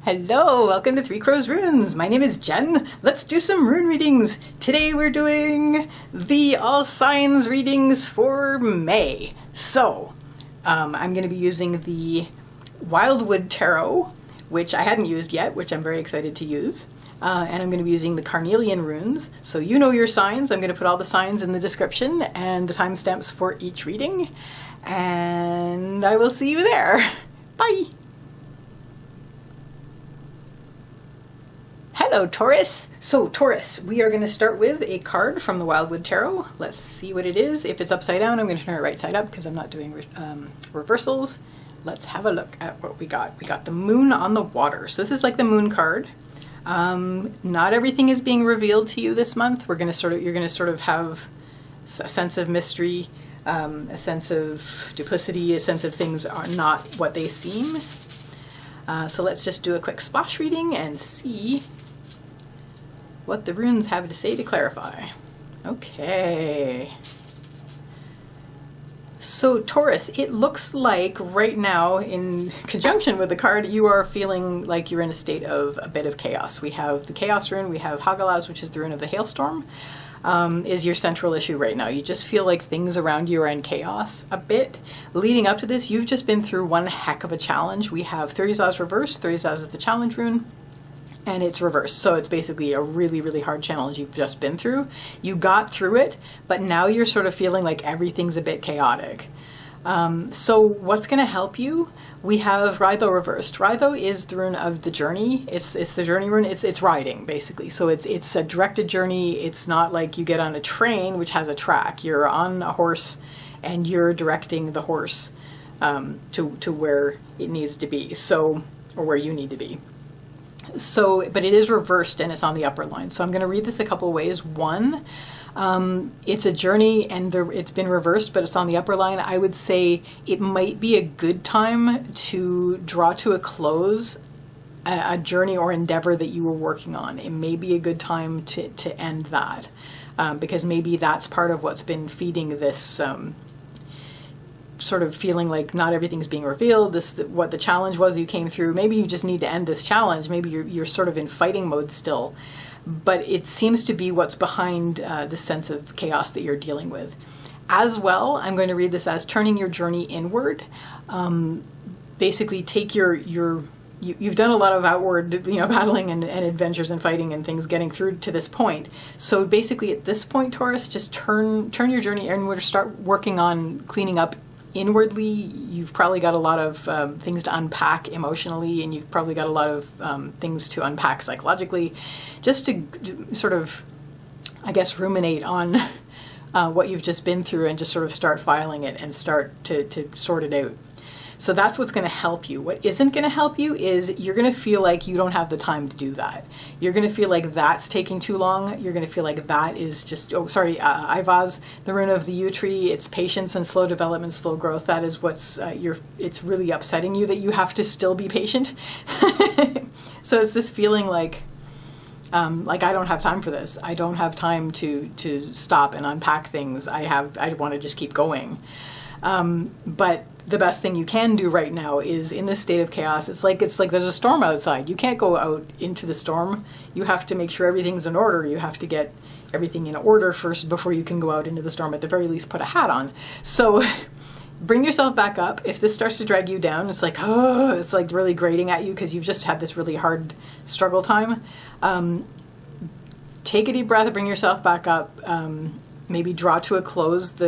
Hello, welcome to Three Crows Runes. My name is Jen. Let's do some rune readings. Today we're doing the all signs readings for May. So, I'm going to be using the Wildwood Tarot, which I hadn't used yet, which I'm very excited to use. And I'm going to be using the Carnelian Runes. So you know your signs. I'm going to put all the signs in the description and the timestamps for each reading. And I will see you there. Bye! Hello, Taurus. So, Taurus, we are going to start with a card from the Wildwood Tarot. Let's see what it is. If it's upside down, I'm going to turn it right side up because I'm not doing reversals. Let's have a look at what we got. We got the Moon on the Water. So this is like the Moon card. Not everything is being revealed to you this month. You're going to sort of have a sense of mystery, a sense of duplicity, a sense of things are not what they seem. So let's just do a quick splash reading and see what the runes have to say to clarify. Okay. So Taurus, it looks like right now, in conjunction with the card, you are feeling like you're in a state of a bit of chaos. We have the Chaos rune, we have Hagalaz, which is the rune of the hailstorm, is your central issue right now. You just feel like things around you are in chaos a bit. Leading up to this, you've just been through one heck of a challenge. We have Thurizaz reversed. Thurizaz is the challenge rune, and it's reversed. So it's basically a really, really hard challenge you've just been through. You got through it, but now you're sort of feeling like everything's a bit chaotic. So what's going to help you? We have Pertho Reversed. Pertho is the rune of the journey. It's the journey rune. It's riding, basically. So it's a directed journey. It's not like you get on a train, which has a track. You're on a horse, and you're directing the horse to where it needs to be. So, or where you need to be. So, but it is reversed and it's on the upper line. So I'm going to read this a couple ways. One, it's a journey and it's been reversed, but it's on the upper line. I would say it might be a good time to draw to a close a journey or endeavor that you were working on. It may be a good time to end that, because maybe that's part of what's been feeding this sort of feeling like not everything's being revealed. What the challenge was you came through. Maybe you just need to end this challenge. Maybe you're sort of in fighting mode still, but it seems to be what's behind the sense of chaos that you're dealing with. As well, I'm going to read this as turning your journey inward. Basically, take you've done a lot of outward, battling and adventures and fighting and things getting through to this point. So basically, at this point, Taurus, just turn your journey inward. Start working on cleaning up inwardly. You've probably got a lot of things to unpack emotionally, and you've probably got a lot of things to unpack psychologically, just to sort of, I guess, ruminate on what you've just been through and just sort of start filing it and start to sort it out. So that's what's going to help you. What isn't going to help you is you're going to feel like you don't have the time to do that. You're going to feel like that's taking too long. You're going to feel like that is just, Ivaz, the rune of the yew tree, it's patience and slow development, slow growth. That is what's, it's really upsetting you that you have to still be patient. So it's this feeling like I don't have time for this. I don't have time to stop and unpack things. I want to just keep going. But the best thing you can do right now is, in this state of chaos, it's like there's a storm outside. You can't go out into the storm. You have to make sure everything's in order. You have to get everything in order first before you can go out into the storm. At the very least, put a hat on. So bring yourself back up. If this starts to drag you down, it's like really grating at you because you've just had this really hard struggle time. Take a deep breath, bring yourself back up. Maybe draw to a close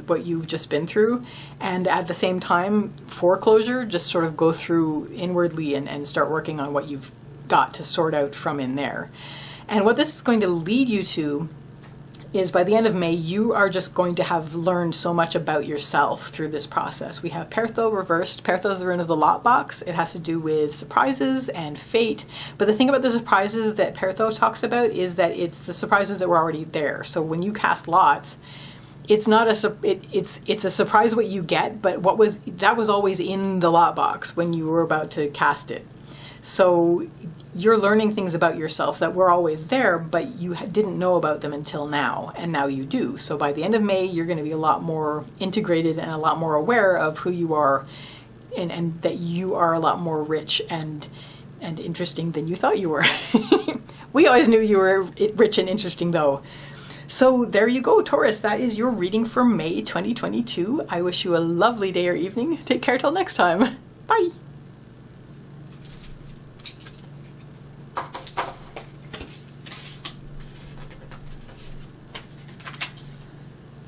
what you've just been through, and at the same time, for closure, just sort of go through inwardly and start working on what you've got to sort out from in there. And what this is going to lead you to is, by the end of May, you are just going to have learned so much about yourself through this process. We have Pertho Reversed. Pertho is the rune of the lot box. It has to do with surprises and fate. But the thing about the surprises that Pertho talks about is that it's the surprises that were already there. So when you cast lots, it's not it's a surprise what you get, but that was always in the lot box when you were about to cast it. So you're learning things about yourself that were always there, but you didn't know about them until now, and now you do. So by the end of May, you're going to be a lot more integrated and a lot more aware of who you are, and that you are a lot more rich and and interesting than you thought you were. We always knew you were rich and interesting, though. So there you go, Taurus. That is your reading for May 2022. I wish you a lovely day or evening. Take care till next time. Bye.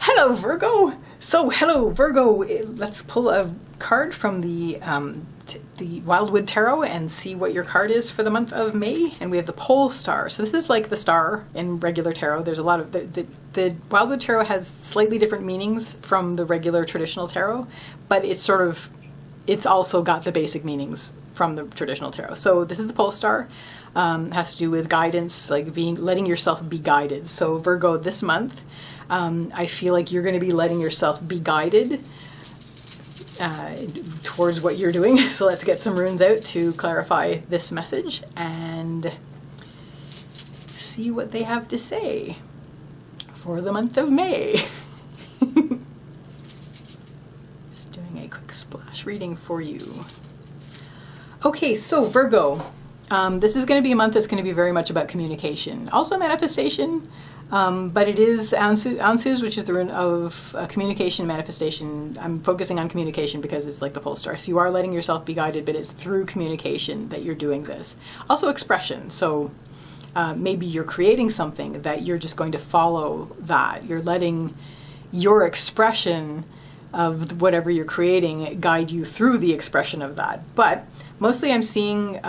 Hello, Virgo. So, hello, Virgo. Let's pull a card from the Wildwood Tarot and see what your card is for the month of May. And we have the Pole Star. So this is like the star in regular tarot. There's a lot of the Wildwood Tarot has slightly different meanings from the regular traditional tarot, but it's also got the basic meanings from the traditional tarot. So this is the Pole Star. Has to do with guidance, like letting yourself be guided. So Virgo, this month, I feel like you're going to be letting yourself be guided towards what you're doing. So let's get some runes out to clarify this message and see what they have to say for the month of May. Just doing a quick splash reading for you. Okay, so Virgo, this is going to be a month that's going to be very much about communication, also manifestation. But it is ounces, which is the rune of communication, manifestation. I'm focusing on communication because it's like the pole star. So you are letting yourself be guided, but it's through communication that you're doing this. Also expression. So maybe you're creating something that you're just going to follow that. You're letting your expression of whatever you're creating guide you through the expression of that. But mostly I'm seeing,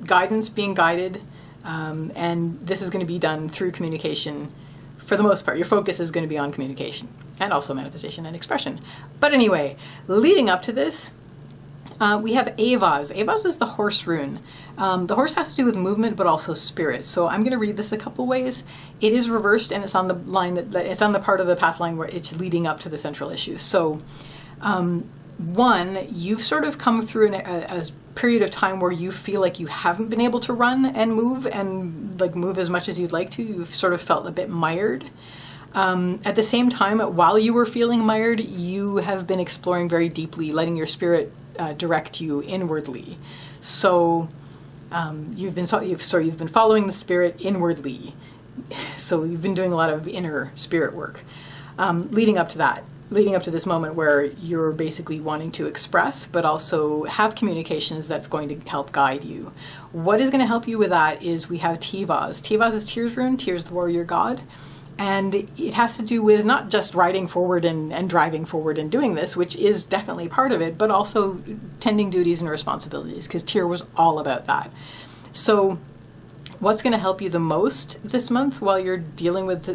guidance, being guided. And this is going to be done through communication for the most part. Your focus is going to be on communication and also manifestation and expression. But anyway, leading up to this, we have Avaz. Avaz is the horse rune. The horse has to do with movement, but also spirit. So I'm going to read this a couple ways. It is reversed, and it's on the line it's on the part of the path line where it's leading up to the central issue. So, one, you've sort of come through a period of time where you feel like you haven't been able to run and move as much as you'd like to. You've sort of felt a bit mired. At the same time, while you were feeling mired, you have been exploring very deeply, letting your spirit direct you inwardly. So you've been following the spirit inwardly. So you've been doing a lot of inner spirit work, leading up to this moment where you're basically wanting to express, but also have communications that's going to help guide you. What is going to help you with that is we have Tivaz. Tivaz is Tears rune, Tears the warrior god. And it has to do with not just riding forward and driving forward and doing this, which is definitely part of it, but also tending duties and responsibilities, because Tyr was all about that. So what's going to help you the most this month while you're dealing with,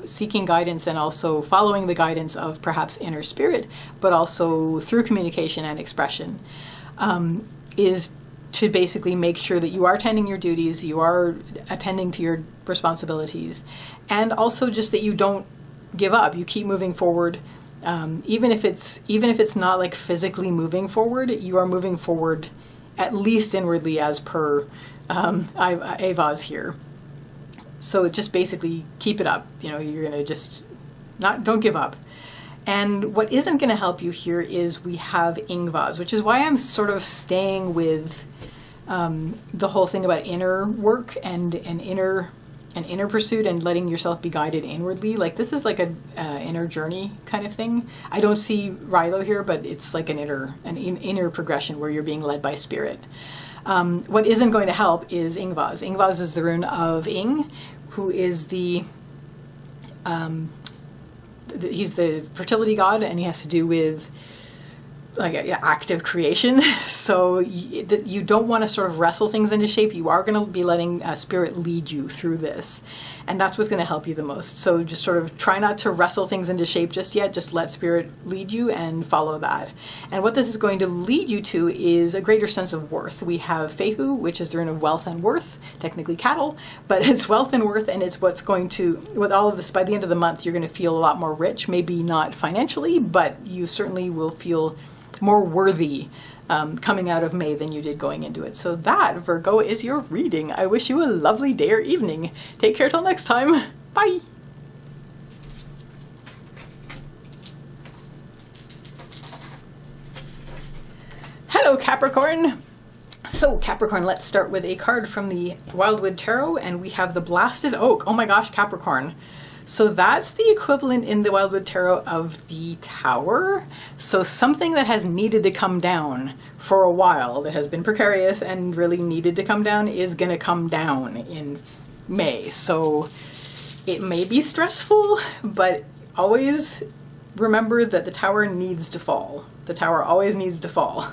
seeking guidance and also following the guidance of perhaps inner spirit, but also through communication and expression, is to basically make sure that you are tending your duties, you are attending to your responsibilities, and also just that you don't give up. You keep moving forward, even if it's not like physically moving forward. You are moving forward, at least inwardly, as per Avaz here. So just basically keep it up. You're gonna just don't give up. And what isn't going to help you here is we have Ingvaz, which is why I'm sort of staying with the whole thing about inner work and inner pursuit and letting yourself be guided inwardly. Like this is like an inner journey kind of thing. I don't see Rilo here, but it's like an inner progression where you're being led by spirit. What isn't going to help is Ingvaz. Ingvaz is the rune of Ing, who is he's the fertility god, and he has to do with active creation. So you don't want to sort of wrestle things into shape. You are going to be letting spirit lead you through this, and that's what's going to help you the most. So just sort of try not to wrestle things into shape just yet. Just let spirit lead you and follow that. And what this is going to lead you to is a greater sense of worth. We have Fehu, which is the rune of wealth and worth, technically cattle, but it's wealth and worth, and it's what's going to, with all of this, by the end of the month, you're going to feel a lot more rich. Maybe not financially, but you certainly will feel more worthy coming out of May than you did going into it. So that, Virgo, is your reading. I wish you a lovely day or evening. Take care till next time. Bye. Hello, Capricorn. So Capricorn, let's start with a card from the Wildwood Tarot, and we have the Blasted Oak. Oh my gosh, Capricorn. So that's the equivalent in the Wildwood Tarot of the Tower. So something that has needed to come down for a while, that has been precarious and really needed to come down, is going to come down in May. So it may be stressful, but always remember that the Tower needs to fall. The Tower always needs to fall.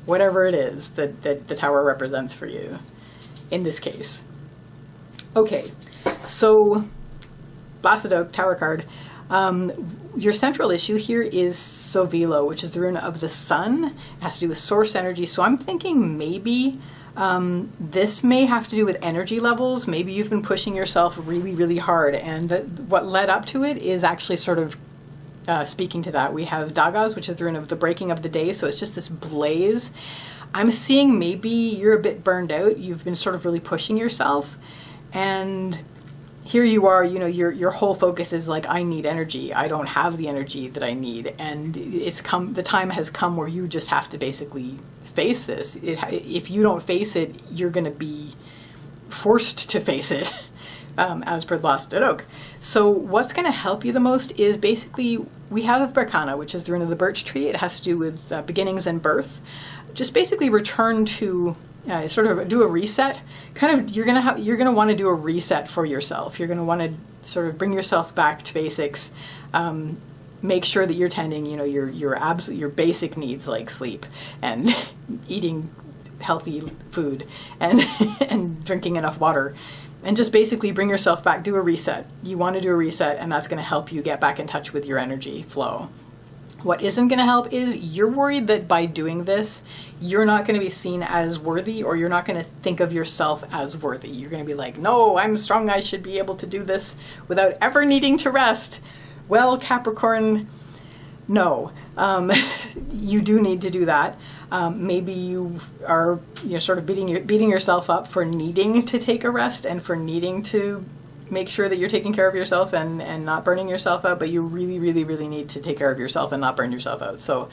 Whatever it is that the Tower represents for you in this case. Okay, so Blasted Oak, Tower card. Your central issue here is Sovilo, which is the rune of the sun. It has to do with source energy. So I'm thinking maybe this may have to do with energy levels. Maybe you've been pushing yourself really, really hard, and what led up to it is actually sort of speaking to that. We have Dagas, which is the rune of the breaking of the day, so it's just this blaze. I'm seeing maybe you're a bit burned out. You've been sort of really pushing yourself, and here you are, you know, your whole focus is like, I need energy. I don't have the energy that I need, and the time has come where you just have to basically face this. If you don't face it, you're going to be forced to face it. As per the Blasted Oak. So what's going to help you the most is basically, we have Berkana, which is the rune of the birch tree. It has to do with beginnings and birth. Just basically return to sort of do a reset. Kind of, you're gonna want to do a reset for yourself. You're going to want to sort of bring yourself back to basics. Make sure that you're tending, you know, your basic needs like sleep and eating healthy food and and drinking enough water. And just basically bring yourself back, do a reset. You want to do a reset, and that's going to help you get back in touch with your energy flow. What isn't going to help is you're worried that by doing this, you're not going to be seen as worthy, or you're not going to think of yourself as worthy. You're going to be like, no, I'm strong, I should be able to do this without ever needing to rest. Well, Capricorn, no. You do need to do that. Maybe you are, sort of beating yourself up for needing to take a rest and for needing to make sure that you're taking care of yourself and not burning yourself out, but you really, really, really need to take care of yourself and not burn yourself out. So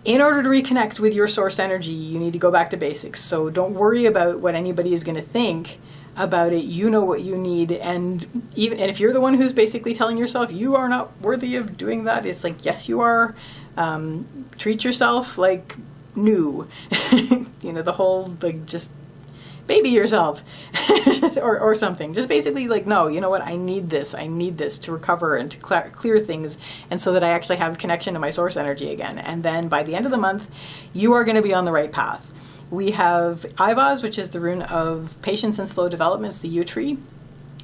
in order to reconnect with your source energy, you need to go back to basics. So don't worry about what anybody is going to think about it. You know what you need, and if you're the one who's basically telling yourself you are not worthy of doing that, it's like, yes, you are. Treat yourself like new. The whole, like, just baby yourself or something. Just basically like, no, you know what, I need this to recover and to clear things, and so that I actually have connection to my source energy again. And then by the end of the month, you are going to be on the right path. We have Ivaz, which is the rune of patience and slow development. It's the yew tree.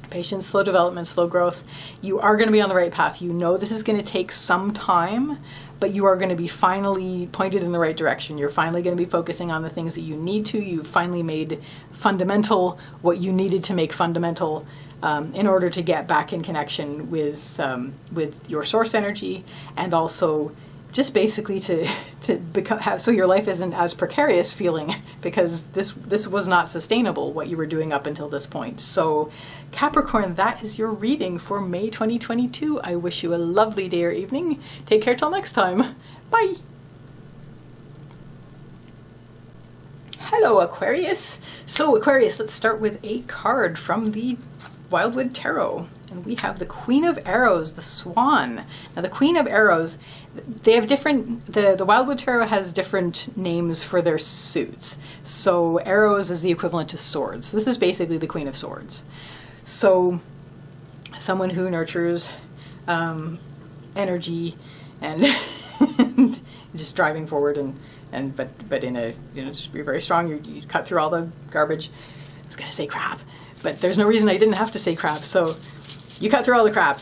Patience, slow development, slow growth. You are going to be on the right path. You know this is going to take some time, but you are going to be finally pointed in the right direction. You're finally going to be focusing on the things that you need to. You've finally made fundamental what you needed to make fundamental in order to get back in connection with your source energy, and also just basically to have so your life isn't as precarious feeling, because this was not sustainable, what you were doing up until this point. So Capricorn, that is your reading for May 2022. I wish you a lovely day or evening. Take care till next time. Bye. Hello, Aquarius. So Aquarius, let's start with a card from the Wildwood Tarot. And we have the Queen of Arrows, the Swan. Now the Queen of Arrows, they have different, the Wildwood Tarot has different names for their suits. So arrows is the equivalent to swords. So this is basically the Queen of Swords. So someone who nurtures energy and, and just driving forward but in a, just be very strong. You cut through all the garbage. I was gonna say crap, but there's no reason I didn't have to say crap. So you cut through all the crap,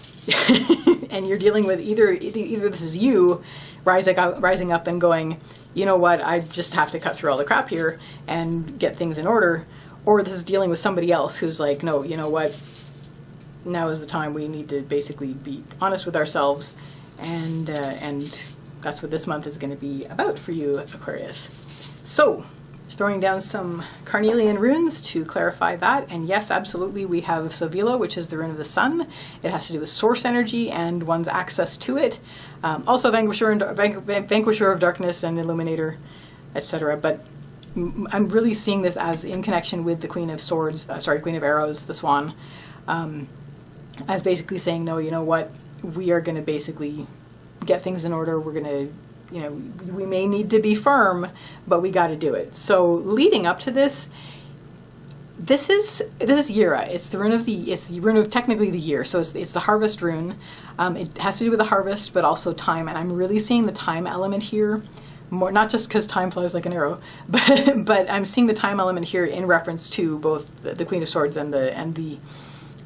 and you're dealing with either this is you rising up and going, you know what, I just have to cut through all the crap here and get things in order, or this is dealing with somebody else who's like, no, you know what, now is the time we need to basically be honest with ourselves, and that's what this month is going to be about for you, Aquarius. So throwing down some Carnelian Runes to clarify that. And yes, absolutely, we have Sovilo, which is the rune of the sun. It has to do with source energy and one's access to it. Also Vanquisher of Darkness and Illuminator, etc. But I'm really seeing this as in connection with the Queen of Swords, Queen of Arrows, the Swan, as basically saying, no, you know what, we are going to basically get things in order. We're going to, you know, we may need to be firm, but we got to do it. So leading up to this, this is Yira. It's the rune of technically the year. So it's the harvest rune. It has to do with the harvest, but also time. And I'm really seeing the time element here. More, not just because time flies like an arrow, but I'm seeing the time element here in reference to both the Queen of Swords and the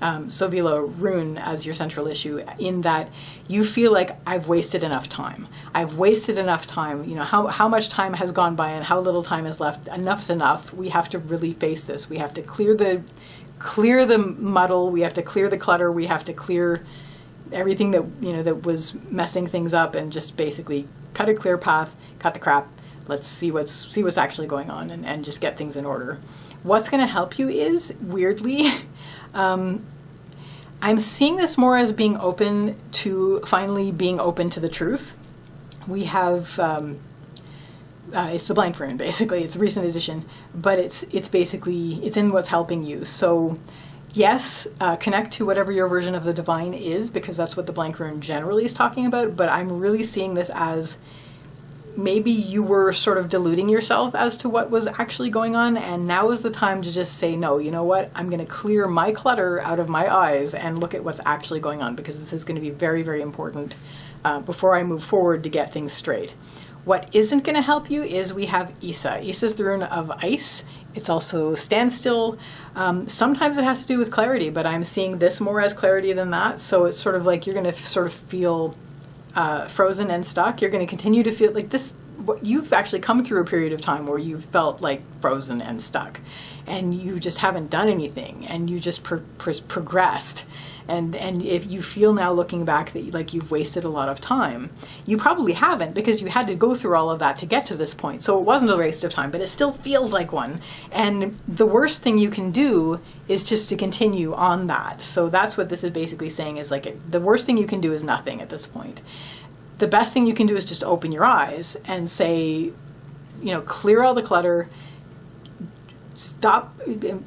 Sovila rune as your central issue, in that you feel like I've wasted enough time. I've wasted enough time. You know, how much time has gone by and how little time is left. Enough's enough. We have to really face this. We have to clear the muddle. We have to clear the clutter. We have to clear everything that, you know, that was messing things up, and just basically cut a clear path, cut the crap. Let's see what's actually going on, and just get things in order. What's going to help you is, weirdly, I'm seeing this more as being open to, finally being open to the truth. We have, it's the blank rune, basically. It's a recent edition, but it's basically, it's in what's helping you. So yes, connect to whatever your version of the divine is, because that's what the blank rune generally is talking about. But I'm really seeing this as maybe you were sort of deluding yourself as to what was actually going on, and now is the time to just say, no, you know what, I'm going to clear my clutter out of my eyes and look at what's actually going on, because this is going to be very, very important before I move forward to get things straight. What isn't going to help you is we have Isa. Isa is the rune of ice. It's also standstill. Sometimes it has to do with clarity, but I'm seeing this more as clarity than that. So it's sort of like you're going to sort of feel frozen and stuck. You're going to continue to feel like this. You've actually come through a period of time where you've felt like frozen and stuck, and you just haven't done anything, and you just progressed. And if you feel now looking back that like you've wasted a lot of time, you probably haven't, because you had to go through all of that to get to this point. So it wasn't a waste of time, but it still feels like one. And the worst thing you can do is just to continue on that. So that's what this is basically saying, is like the worst thing you can do is nothing at this point. The best thing you can do is just open your eyes and say, you know, clear all the clutter, stop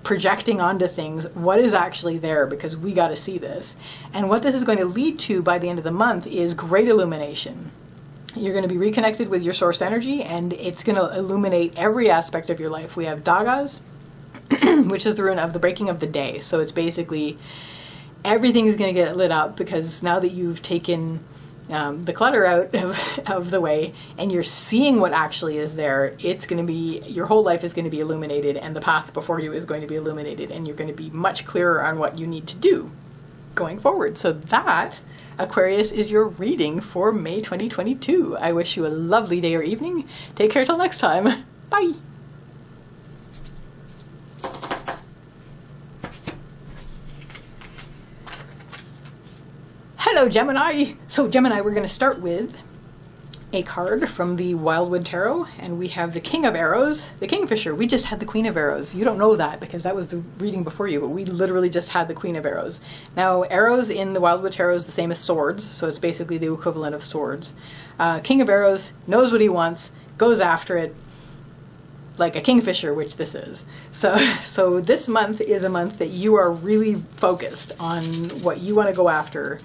projecting onto things what is actually there, because we got to see this. And what this is going to lead to by the end of the month is great illumination. You're going to be reconnected with your source energy, and it's going to illuminate every aspect of your life. We have Dagas, which is the rune of the breaking of the day. So it's basically everything is going to get lit up, because now that you've taken the clutter out of the way and you're seeing what actually is there, it's going to be, your whole life is going to be illuminated, and the path before you is going to be illuminated, and you're going to be much clearer on what you need to do going forward. So that, Aquarius, is your reading for May 2022. I wish you a lovely day or evening. Take care till next time. Bye. Hello, Gemini. So Gemini, we're going to start with a card from the Wildwood Tarot, and we have the King of Arrows, the Kingfisher. We just had the Queen of Arrows. You don't know that because that was the reading before you, but we literally just had the Queen of Arrows. Now, arrows in the Wildwood Tarot is the same as swords, so it's basically the equivalent of swords. King of Arrows knows what he wants, goes after it, like a kingfisher, which this is. So this month is a month that you are really focused on what you want to go after,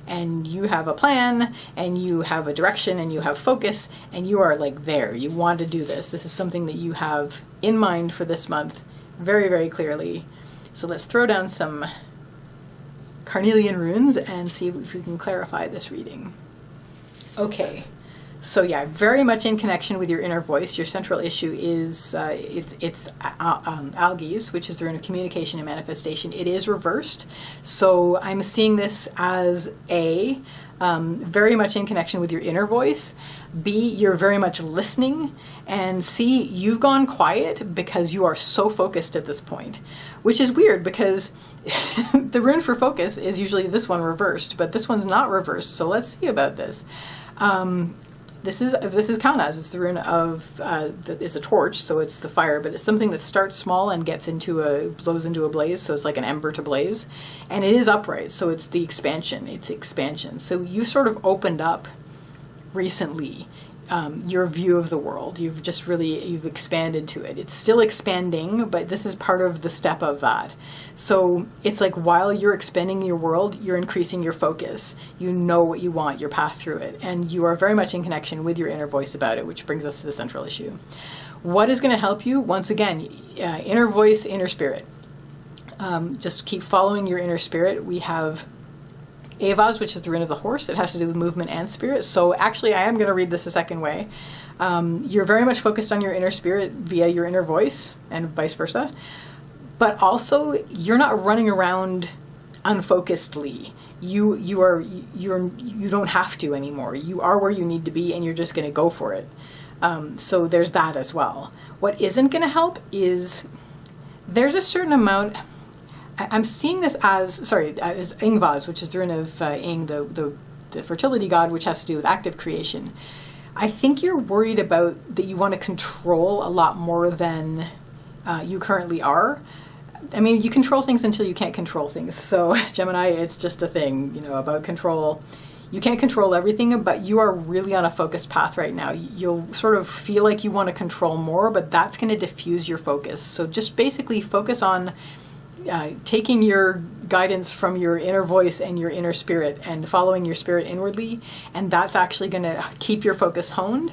and you have a plan, and you have a direction, and you have focus, and you are like there. You want to do this. This is something that you have in mind for this month very, very clearly. So let's throw down some Carnelian Runes and see if we can clarify this reading. Okay. So yeah, very much in connection with your inner voice. Your central issue is it's algaes, which is the rune of communication and manifestation. It is reversed, so I'm seeing this as A, very much in connection with your inner voice. B, you're very much listening, and C, you've gone quiet because you are so focused at this point, which is weird because the rune for focus is usually this one reversed, but this one's not reversed. So let's see about this. This is Kaunaz. It's the rune of it's a torch, so it's the fire, but it's something that starts small and gets blows into a blaze, so it's like an ember to blaze, and it is upright, so it's the expansion. It's expansion. So you sort of opened up recently your view of the world. You've expanded to it. It's still expanding, but this is part of the step of that. So it's like while you're expanding your world, you're increasing your focus. You know what you want, your path through it, and you are very much in connection with your inner voice about it, which brings us to the central issue. What is going to help you? Once again, inner voice, inner spirit. Just keep following your inner spirit. We have Avaz, which is the rune of the horse. It has to do with movement and spirit. So actually, I am going to read this a second way. You're very much focused on your inner spirit via your inner voice, and vice versa. But also, you're not running around unfocusedly. You don't have to anymore. You are where you need to be, and you're just going to go for it. So there's that as well. What isn't going to help is there's a certain amount. I'm seeing this as Ingvaz, which is the rune of Ing, the fertility god, which has to do with active creation. I think you're worried about that you want to control a lot more than you currently are. I mean, you control things until you can't control things. So Gemini, it's just a thing, about control. You can't control everything, but you are really on a focused path right now. You'll sort of feel like you want to control more, but that's going to diffuse your focus. So just basically focus on taking your guidance from your inner voice and your inner spirit and following your spirit inwardly, and that's actually going to keep your focus honed.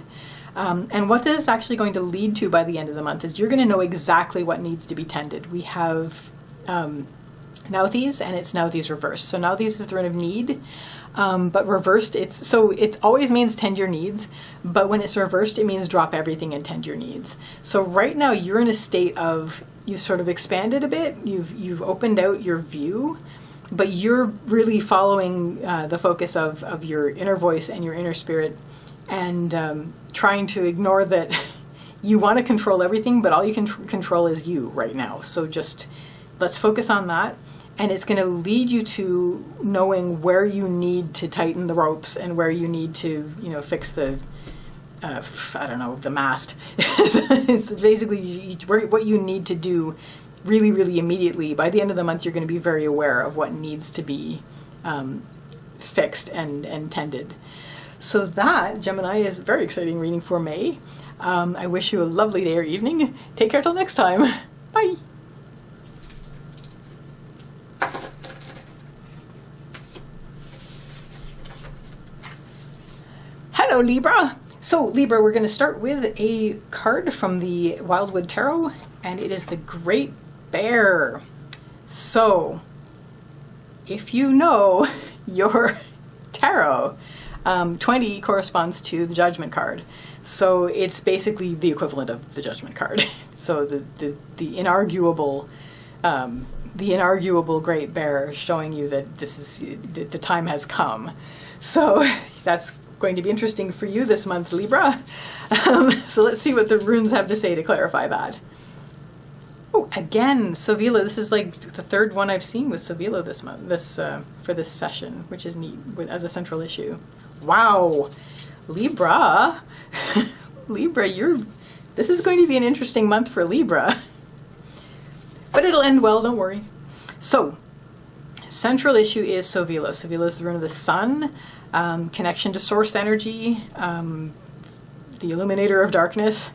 And what this is actually going to lead to by the end of the month is you're going to know exactly what needs to be tended. We have Nauthiz, and it's Nauthiz reversed. So Nauthiz is the rune of need, but reversed, it always means tend your needs, but when it's reversed, it means drop everything and tend your needs. So right now you're in a state of, you've sort of expanded a bit, you've opened out your view, but you're really following the focus of your inner voice and your inner spirit, and trying to ignore that you want to control everything, but all you can control is you right now. So just let's focus on that, and it's going to lead you to knowing where you need to tighten the ropes and where you need to, fix the the mast. It's basically what you need to do really, really immediately. By the end of the month, you're going to be very aware of what needs to be fixed and tended. So that, Gemini, is a very exciting reading for May. I wish you a lovely day or evening. Take care till next time. Bye. Hello, Libra. So Libra, we're going to start with a card from the Wildwood Tarot, and it is the Great Bear. So, if you know your tarot, 20 corresponds to the Judgment card. So it's basically the equivalent of the Judgment card. So the inarguable Great Bear showing you that the time has come. So that's going to be interesting for you this month, Libra. So let's see what the runes have to say to clarify that. Oh, again, Sovila. This is like the third one I've seen with Sovila this month, for this session, which is neat as a central issue. Wow, Libra. Libra, this is going to be an interesting month for Libra. But it'll end well, don't worry. So, central issue is Sovila. Sovila is the rune of the sun. Connection to source energy, the illuminator of darkness.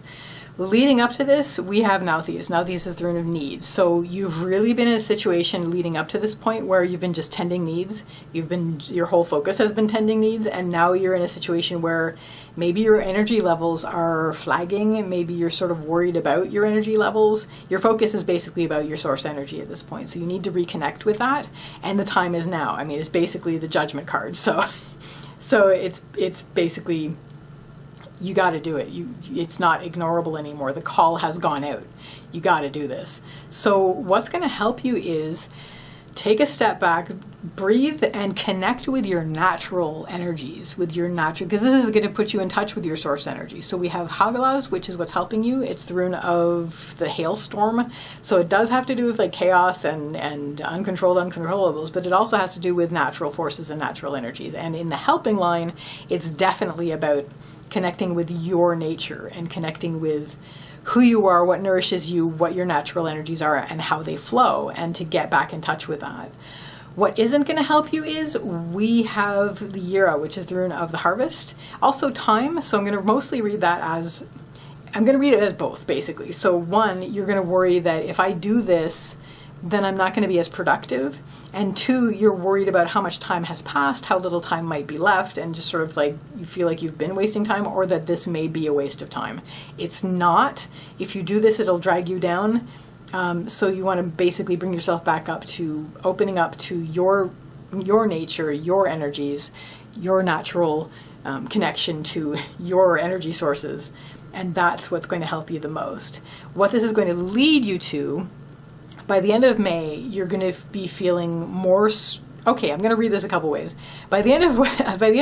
Leading up to this, we have Nauthiz. Nauthiz is the rune of need. So you've really been in a situation leading up to this point where you've been just tending needs. Your whole focus has been tending needs, and now you're in a situation where maybe your energy levels are flagging. Maybe you're sort of worried about your energy levels. Your focus is basically about your source energy at this point. So you need to reconnect with that, and the time is now. I mean, it's basically the Judgment card. So it's basically, you got to do it. It's not ignorable anymore. The call has gone out. You got to do this. So what's going to help you is take a step back, breathe, and connect with your natural energies, because this is going to put you in touch with your source energy. So we have Hagalaz, which is what's helping you. It's the rune of the hailstorm. So it does have to do with like chaos and uncontrolled uncontrollables, but it also has to do with natural forces and natural energies. And in the helping line, it's definitely about connecting with your nature and connecting with who you are, what nourishes you, what your natural energies are, and how they flow, and to get back in touch with that. What isn't going to help you is we have the Yira, which is the rune of the harvest. Also time, so I'm going to mostly read that as, I'm going to read it as both, basically. So one, you're going to worry that if I do this, then I'm not going to be as productive. And two, you're worried about how much time has passed, how little time might be left, and just sort of like you feel like you've been wasting time, or that this may be a waste of time. It's not. If you do this, it'll drag you down. So you want to basically bring yourself back up to opening up to your nature, your energies, your natural connection to your energy sources. And that's what's going to help you the most. What this is going to lead you to, by the end of May, you're going to be feeling more. Okay, I'm going to read this a couple ways. By the end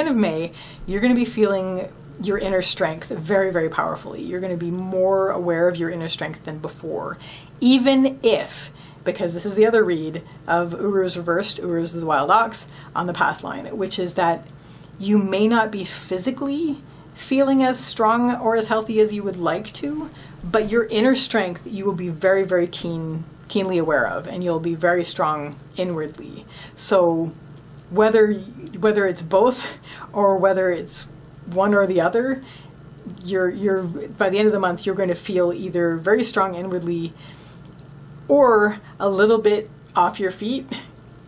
of May, you're going to be feeling your inner strength very, very powerfully. You're going to be more aware of your inner strength than before. Even if, because this is the other read of Uruz Reversed, Uruz is the wild ox, on the path line, which is that you may not be physically feeling as strong or as healthy as you would like to, but your inner strength you will be very, very keenly aware of, and you'll be very strong inwardly. So whether it's both or whether it's one or the other, you're by the end of the month you're going to feel either very strong inwardly or a little bit off your feet,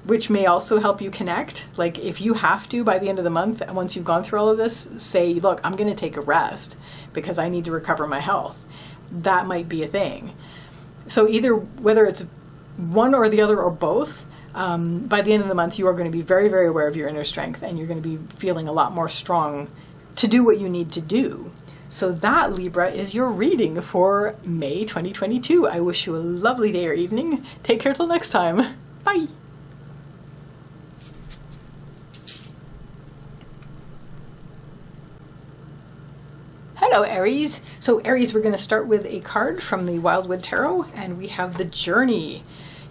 which may also help you connect. Like if you have to, by the end of the month, once you've gone through all of this, say, look, I'm going to take a rest because I need to recover my health. That might be a thing. So either, whether it's one or the other or both, by the end of the month, you are going to be very, very aware of your inner strength, and you're going to be feeling a lot more strong to do what you need to do. So that, Libra, is your reading for May 2022. I wish you a lovely day or evening. Take care till next time. Bye. Hello, Aries. So Aries, we're going to start with a card from the Wildwood Tarot, and we have the Journey.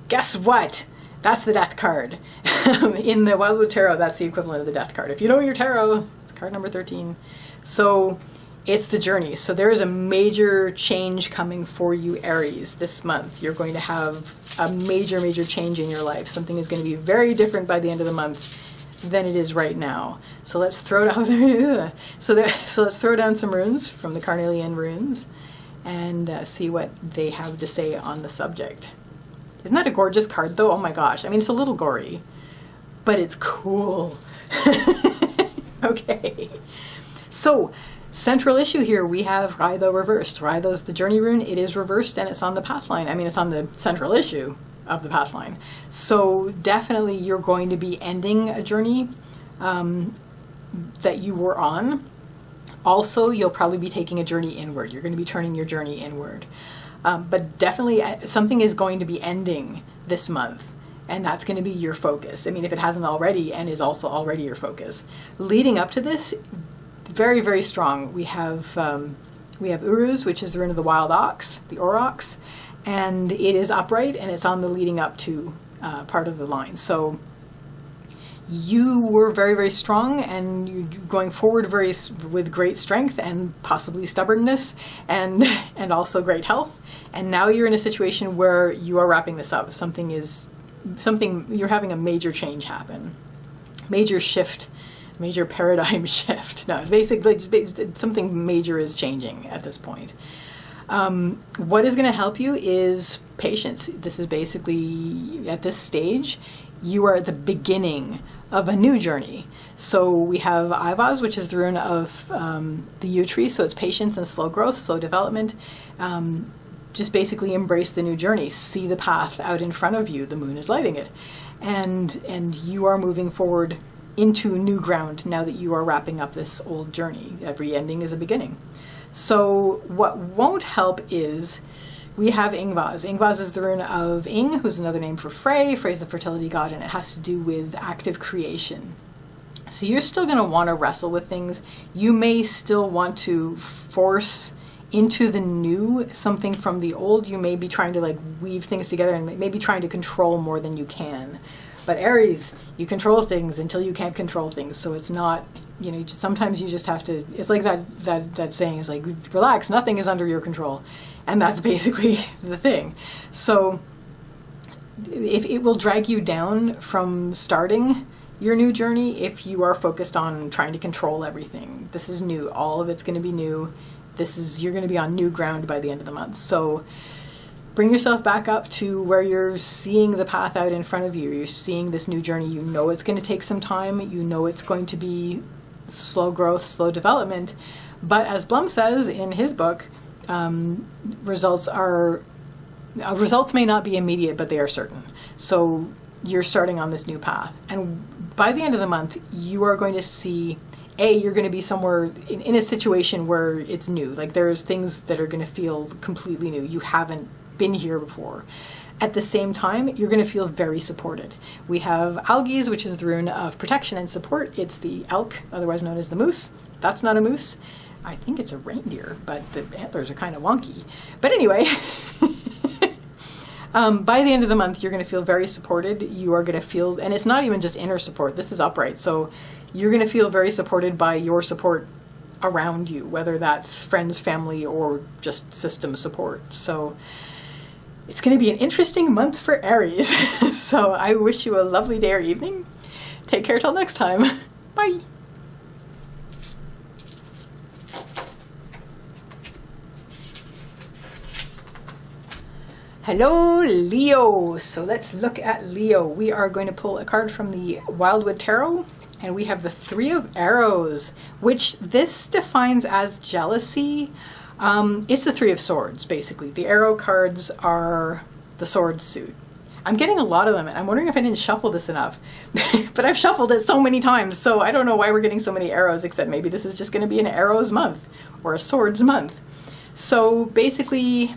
Guess what? That's the Death card. In the Wildwood Tarot, that's the equivalent of the Death card. If you know your tarot, it's card number 13. So it's the Journey. So there is a major change coming for you, Aries, this month. You're going to have a major, major change in your life. Something is going to be very different by the end of the month than it is right now. So let's throw down let's throw down some runes from the Carnelian Runes and see what they have to say on the subject. Isn't that a gorgeous card though? Oh my gosh. I mean, it's a little gory, but it's cool. Okay. So central issue here, we have Pertho Reversed. Pertho's the Journey rune. It is reversed and it's on the path line. I mean, it's on the central issue of the path line. So definitely you're going to be ending a journey that you were on. Also, you'll probably be taking a journey inward. You're going to be turning your journey inward. But definitely something is going to be ending this month, and that's going to be your focus. I mean, if it hasn't already, and is also already your focus. Leading up to this, very, very strong. We have Uruz, which is the rune of the wild ox, the aurochs, and it is upright, and it's on the leading up to part of the line. So you were very, very strong, and you going forward with great strength and possibly stubbornness and also great health. And now you're in a situation where you are wrapping this up. You're having a major change happen, major shift, major paradigm shift. No, basically something major is changing at this point. What is going to help you is patience. This is basically, at this stage, you are at the beginning of a new journey. So we have Ivaz, which is the rune of the yew tree. So it's patience and slow growth, slow development. Just basically embrace the new journey. See the path out in front of you. The moon is lighting it. And you are moving forward into new ground now that you are wrapping up this old journey. Every ending is a beginning. So what won't help is we have Ingvaz. Ingvaz is the rune of Ing, who's another name for Frey. Frey's the fertility god, and it has to do with active creation. So you're still going to want to wrestle with things. You may still want to force into the new something from the old. You may be trying to like weave things together and maybe trying to control more than you can. But Aries, you control things until you can't control things. So it's not, sometimes you just have to, it's like that saying is like, relax, nothing is under your control. And that's basically the thing. So if it will drag you down from starting your new journey if you are focused on trying to control everything. This is new. All of it's going to be new. You're going to be on new ground by the end of the month. So bring yourself back up to where you're seeing the path out in front of you. You're seeing this new journey. You know it's going to take some time. You know it's going to be slow growth, slow development. But as Blum says in his book, results may not be immediate, but they are certain. So you're starting on this new path. And by the end of the month, you are going to see, you're going to be somewhere in a situation where it's new. Like there's things that are going to feel completely new. You haven't been here before. At the same time, you're going to feel very supported. We have Algies, which is the rune of protection and support. It's the elk, otherwise known as the moose. That's not a moose. I think it's a reindeer, but the antlers are kind of wonky. But anyway, by the end of the month, you're going to feel very supported. You are going to feel, and it's not even just inner support. This is upright. So you're going to feel very supported by your support around you, whether that's friends, family, or just system support. So it's going to be an interesting month for Aries. So I wish you a lovely day or evening. Take care till next time. Bye. Hello, Leo. So let's look at Leo. We are going to pull a card from the Wildwood Tarot, and we have the Three of Arrows, which this defines as jealousy. It's the Three of Swords, basically. The arrow cards are the sword suit. I'm getting a lot of them, and I'm wondering if I didn't shuffle this enough. But I've shuffled it so many times, so I don't know why we're getting so many arrows, except maybe this is just going to be an arrows month, or a swords month. So basically,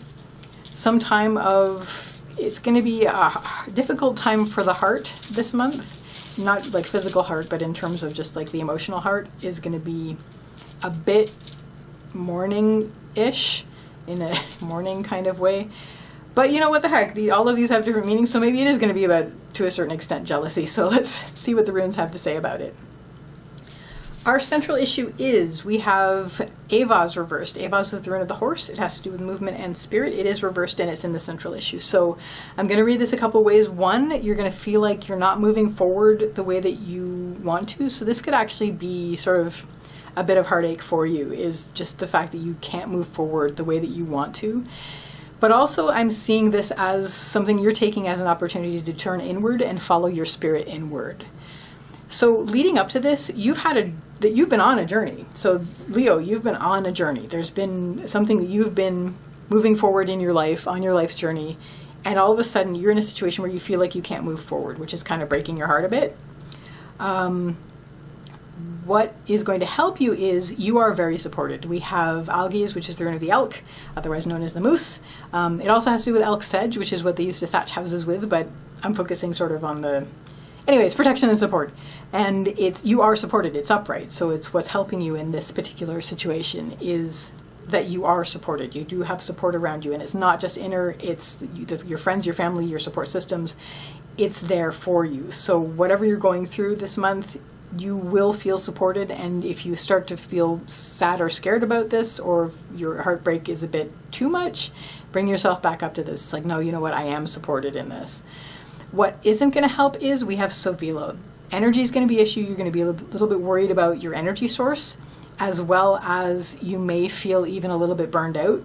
it's going to be a difficult time for the heart this month. Not like physical heart, but in terms of just like the emotional heart is going to be a bit mourning-ish, in a mourning kind of way. But you know what the heck, all of these have different meanings, so maybe it is going to be about, to a certain extent, jealousy. So let's see what the runes have to say about it. Our central issue is we have Avaz reversed. Avaz is the rune of the horse. It has to do with movement and spirit. It is reversed and it's in the central issue. So I'm going to read this a couple ways. One, you're going to feel like you're not moving forward the way that you want to. So this could actually be sort of a bit of heartache for you, is just the fact that you can't move forward the way that you want to. But also I'm seeing this as something you're taking as an opportunity to turn inward and follow your spirit inward. So leading up to this, you've been on a journey. So Leo, you've been on a journey. There's been something that you've been moving forward in your life, on your life's journey, and all of a sudden you're in a situation where you feel like you can't move forward, which is kind of breaking your heart a bit. What is going to help you is you are very supported. We have Algies, which is the rune of the elk, otherwise known as the moose. It also has to do with elk sedge, which is what they used to thatch houses with, but I'm focusing sort of on the... Anyways, protection and support. And you are supported. It's upright. So it's what's helping you in this particular situation is that you are supported. You do have support around you. And it's not just inner, it's your friends, your family, your support systems. It's there for you. So whatever you're going through this month, you will feel supported. And if you start to feel sad or scared about this, or if your heartbreak is a bit too much, bring yourself back up to this. It's like, no, you know what? I am supported in this. What isn't going to help is we have Sovilo. Energy is going to be an issue. You're going to be a little bit worried about your energy source, as well as you may feel even a little bit burned out,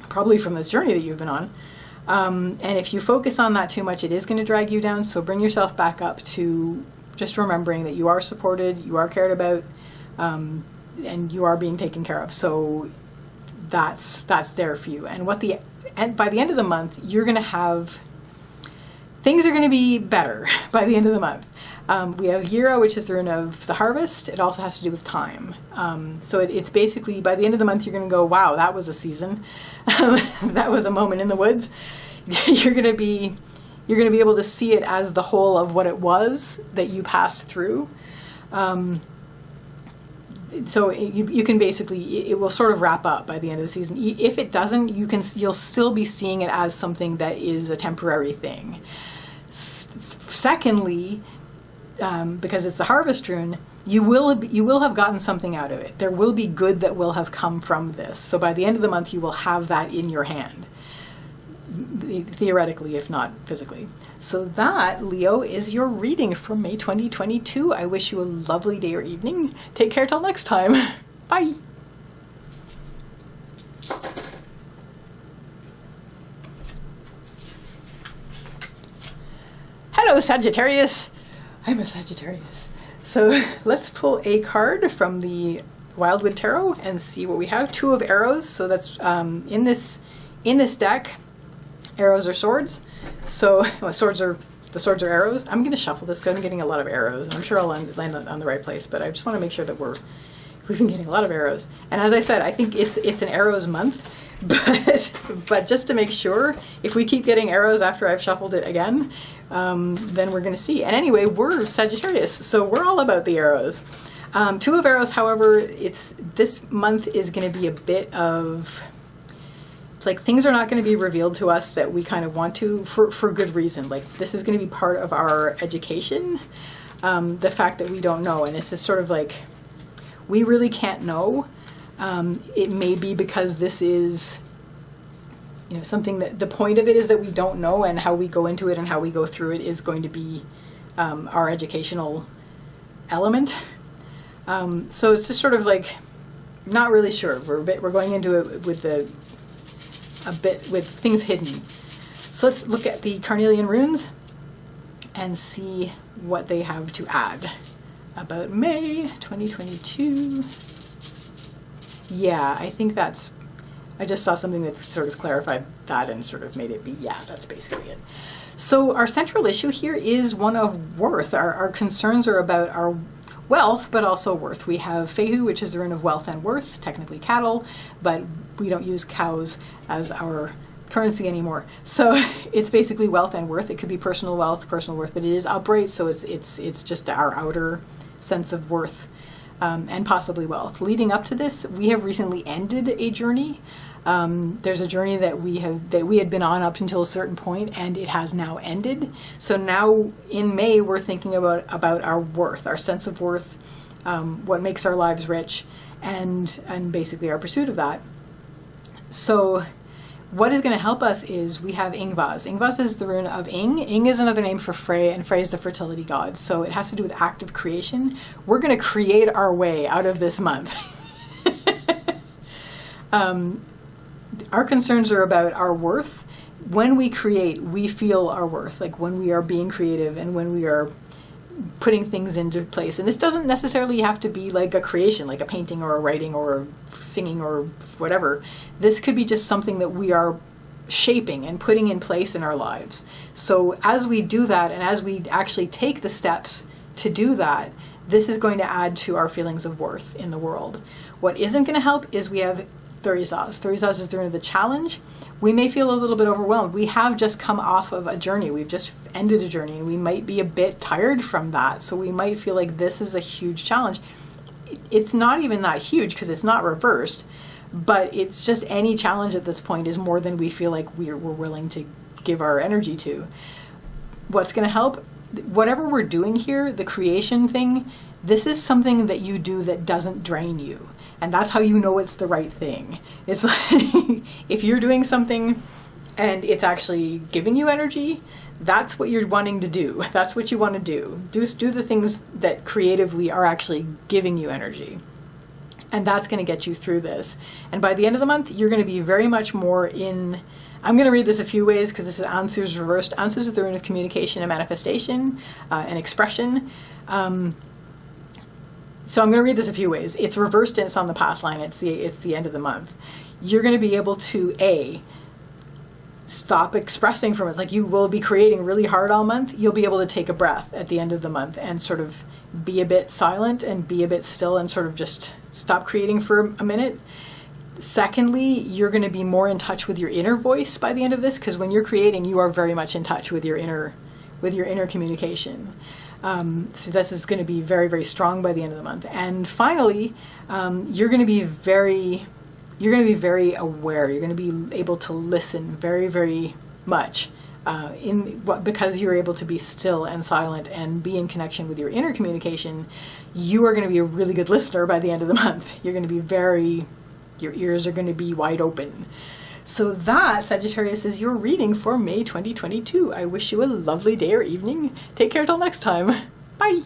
probably from this journey that you've been on. And if you focus on that too much, it is going to drag you down. So bring yourself back up to just remembering that you are supported, you are cared about, and you are being taken care of. So that's there for you. And by the end of the month, you're going to have... Things are going to be better by the end of the month. We have Gira, which is the rune of the harvest. It also has to do with time. So it's basically, by the end of the month, you're going to go, wow, that was a season. That was a moment in the woods. You're going to be able to see it as the whole of what it was that you passed through. So you can basically, it will sort of wrap up by the end of the season. If it doesn't, you'll still be seeing it as something that is a temporary thing. Secondly, because it's the harvest rune, you will have gotten something out of it. There will be good that will have come from this. So by the end of the month, you will have that in your hand. theoretically, if not physically. So that, Leo, is your reading for May 2022. I wish you a lovely day or evening. Take care till next time. Bye. Hello, Sagittarius. I'm a Sagittarius. So let's pull a card from the Wildwood Tarot and see what we have. 2 of arrows. So that's in this deck. Arrows are swords. So the swords are arrows. I'm going to shuffle this because I'm getting a lot of arrows, and I'm sure I'll land on the right place. But I just want to make sure that we've been getting a lot of arrows. And as I said, I think it's an arrows month. But just to make sure, if we keep getting arrows after I've shuffled it again, then we're going to see. And anyway, we're Sagittarius, so we're all about the arrows. 2 of arrows, however, this month is going to be a bit of, it's like things are not going to be revealed to us that we kind of want to for good reason. Like, this is going to be part of our education, the fact that we don't know. And it's just sort of like, we really can't know. It may be because this is, something that the point of it is that we don't know, and how we go into it and how we go through it is going to be our educational element. So it's just sort of like, not really sure. We're going into it with with things hidden. So let's look at the Carnelian Runes and see what they have to add about May 2022. Yeah, I think I just saw something that sort of clarified that and sort of made it be, yeah, that's basically it. So our central issue here is one of worth. Our concerns are about our wealth, but also worth. We have Fehu, which is the rune of wealth and worth, technically cattle, but we don't use cows as our currency anymore. So it's basically wealth and worth. It could be personal wealth, personal worth, but it is upright, so it's just our outer sense of worth. And possibly wealth. Leading up to this, we have recently ended a journey. There's a journey that we had been on up until a certain point, and it has now ended. So now in May, we're thinking about our worth, our sense of worth, what makes our lives rich, and basically our pursuit of that. So what is going to help us is we have Ingvaz. Ingvaz is the rune of Ing. Ing is another name for Frey, and Frey is the fertility god. So it has to do with active creation. We're going to create our way out of this month. Our concerns are about our worth. When we create, we feel our worth. Like when we are being creative and when we are putting things into place. And this doesn't necessarily have to be like a creation, like a painting or a writing or singing or whatever. This could be just something that we are shaping and putting in place in our lives. So as we do that, and as we actually take the steps to do that, this is going to add to our feelings of worth in the world. What isn't going to help is we have Thurizaz. Thurizaz is the rune of the challenge. We may feel a little bit overwhelmed. We have just come off of a journey. We've just ended a journey, and we might be a bit tired from that. So we might feel like this is a huge challenge. It's not even that huge because it's not reversed, but it's just any challenge at this point is more than we feel like we're willing to give our energy to. What's going to help? Whatever we're doing here, the creation thing, this is something that you do that doesn't drain you. And that's how you know it's the right thing. It's like, if you're doing something and it's actually giving you energy, that's what you're wanting to do. That's what you want to do. Do the things that creatively are actually giving you energy. And that's going to get you through this. And by the end of the month, you're going to be very much more in... I'm going to read this a few ways because this is Ansu's reversed. Ansu's is the rune of communication and manifestation and expression. So I'm going to read this a few ways. It's reversed and it's on the path line. It's the end of the month. You're going to be able to, stop expressing from it. It's like you will be creating really hard all month. You'll be able to take a breath at the end of the month and sort of be a bit silent and be a bit still and sort of just stop creating for a minute. Secondly, you're going to be more in touch with your inner voice by the end of this, because when you're creating, you are very much in touch with your inner communication. So this is going to be very, very strong by the end of the month. And finally, you're going to be very aware. You're going to be able to listen very, very much because you're able to be still and silent and be in connection with your inner communication. You are going to be a really good listener by the end of the month. You're going to be your ears are going to be wide open. So that, Sagittarius, is your reading for May 2022. I wish you a lovely day or evening. Take care till next time. Bye.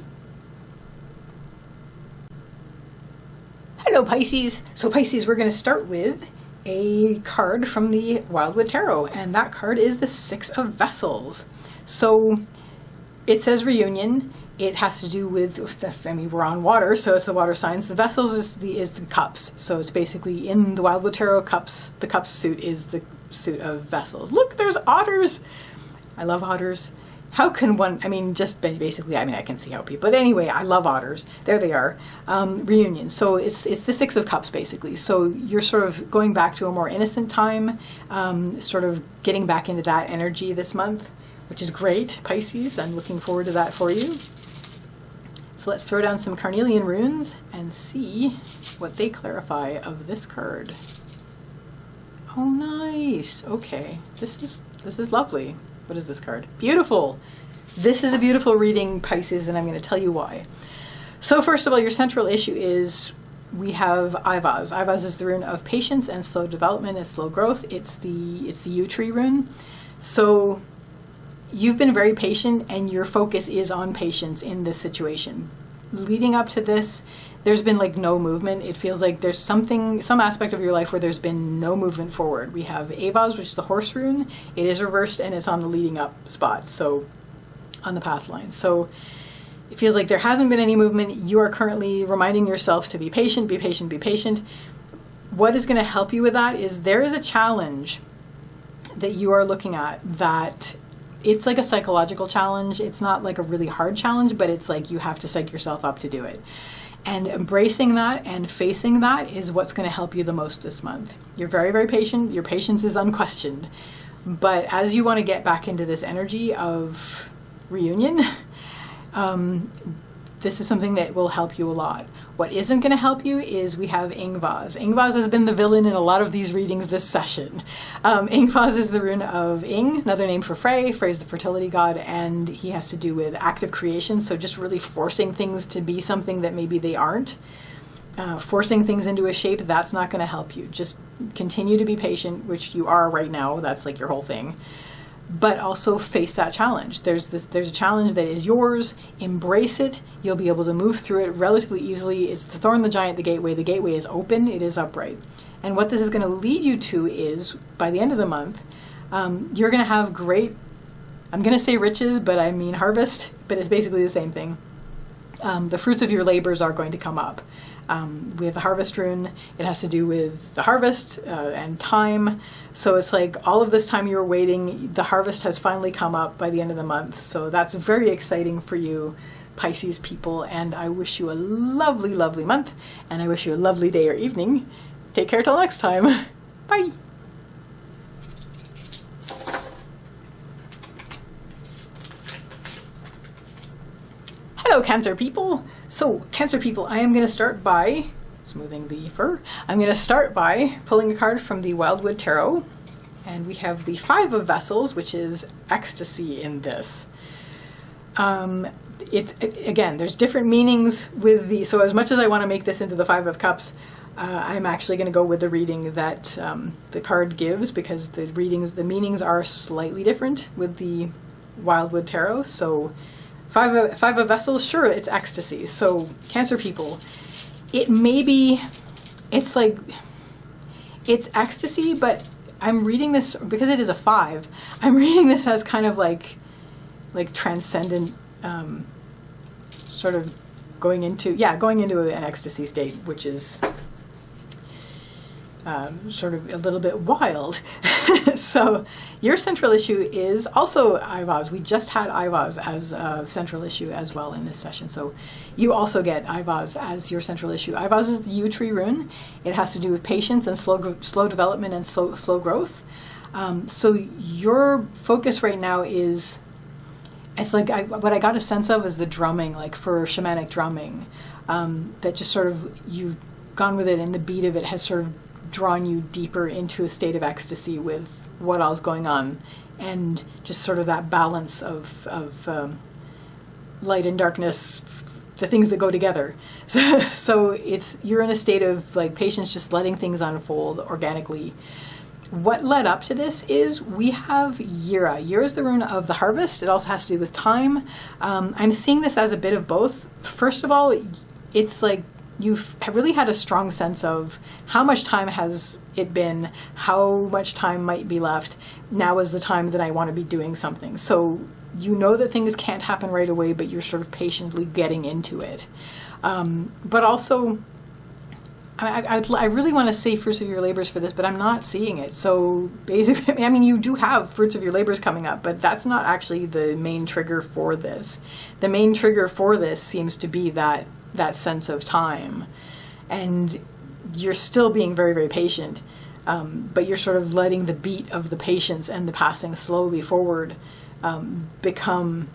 Hello, Pisces. So Pisces, we're going to start with a card from the Wildwood Tarot, and that card is the Six of Vessels. So it says reunion. It has to do with, I mean, we're on water, so it's the water signs. The vessels is the cups. So it's basically in the Wildwood Tarot cups. The cups suit is the suit of vessels. Look, there's otters. I love otters. How can one, I mean, just basically, I mean, I can see how people, but anyway, I love otters. There they are. Reunion. So it's the Six of Cups, basically. So you're sort of going back to a more innocent time, sort of getting back into that energy this month, which is great, Pisces. I'm looking forward to that for you. So let's throw down some Carnelian Runes and see what they clarify of this card. Oh, nice. Okay, this is lovely. What is this card? Beautiful. This is a beautiful reading, Pisces, and I'm going to tell you why. So first of all, your central issue is we have Ivaz. Ivaz is the rune of patience and slow development and slow growth. It's the yew tree rune. So you've been very patient, and your focus is on patience in this situation. Leading up to this, there's been like no movement. It feels like there's some aspect of your life where there's been no movement forward. We have Avaz, which is the horse rune. It is reversed, and it's on the leading up spot, so on the path line. So it feels like there hasn't been any movement. You are currently reminding yourself to be patient, be patient, be patient. What is going to help you with that is there is a challenge that you are looking at that it's like a psychological challenge. It's not like a really hard challenge, but it's like you have to psych yourself up to do it. And embracing that and facing that is what's going to help you the most this month. You're very, very patient. Your patience is unquestioned. But as you want to get back into this energy of reunion, this is something that will help you a lot. What isn't going to help you is we have Ingvaz. Ingvaz has been the villain in a lot of these readings this session. Ingvaz is the rune of Ing, another name for Frey. Frey is the fertility god, and he has to do with active creation, so just really forcing things to be something that maybe they aren't. Forcing things into a shape, that's not going to help you. Just continue to be patient, which you are right now. That's like your whole thing. But also face that challenge. There's a challenge that is yours. Embrace it. You'll be able to move through it relatively easily. It's the thorn, the giant, the gateway. The gateway is open. It is upright. And what this is going to lead you to is, by the end of the month, you're going to have great, I'm going to say riches, but I mean harvest, but it's basically the same thing. The fruits of your labors are going to come up. We have the harvest rune. It has to do with the harvest and time. So it's like all of this time you were waiting, the harvest has finally come up by the end of the month. So that's very exciting for you, Pisces people. And I wish you a lovely, lovely month. And I wish you a lovely day or evening. Take care till next time. Bye. Hello, Cancer people. So, Cancer people, I am going to start by smoothing the fur. I'm going to start by pulling a card from the Wildwood Tarot. And we have the Five of Vessels, which is ecstasy in this. Again, there's different meanings with the... So as much as I want to make this into the Five of Cups, I'm actually going to go with the reading that the card gives, because the meanings are slightly different with the Wildwood Tarot. So Five of Vessels, sure, it's ecstasy. So Cancer people, it may be, it's like, it's ecstasy, but I'm reading this, because it is a 5, I'm reading this as kind of like transcendent, sort of going into an ecstasy state, which is sort of a little bit wild. So your central issue is also Ivaz. We just had Ivaz as a central issue as well in this session. So you also get Ivaz as your central issue. Ivaz is the yew tree rune. It has to do with patience and slow development and slow growth. So your focus right now is, it's like what I got a sense of is the drumming, like for shamanic drumming, that just sort of you've gone with it, and the beat of it has sort of drawn you deeper into a state of ecstasy with what all's going on, and just sort of that balance of light and darkness, the things that go together. So you're in a state of like patience, just letting things unfold organically. What led up to this is we have Yira. Yira is the rune of the harvest. It also has to do with time. I'm seeing this as a bit of both. First of all, it's like you've really had a strong sense of how much time has it been, how much time might be left. Now is the time that I want to be doing something. So you know that things can't happen right away, but you're sort of patiently getting into it. But also, I really want to say fruits of your labors for this, but I'm not seeing it. So basically, I mean, you do have fruits of your labors coming up, but that's not actually the main trigger for this. The main trigger for this seems to be that sense of time. And you're still being very, very patient, but you're sort of letting the beat of the patience and the passing slowly forward become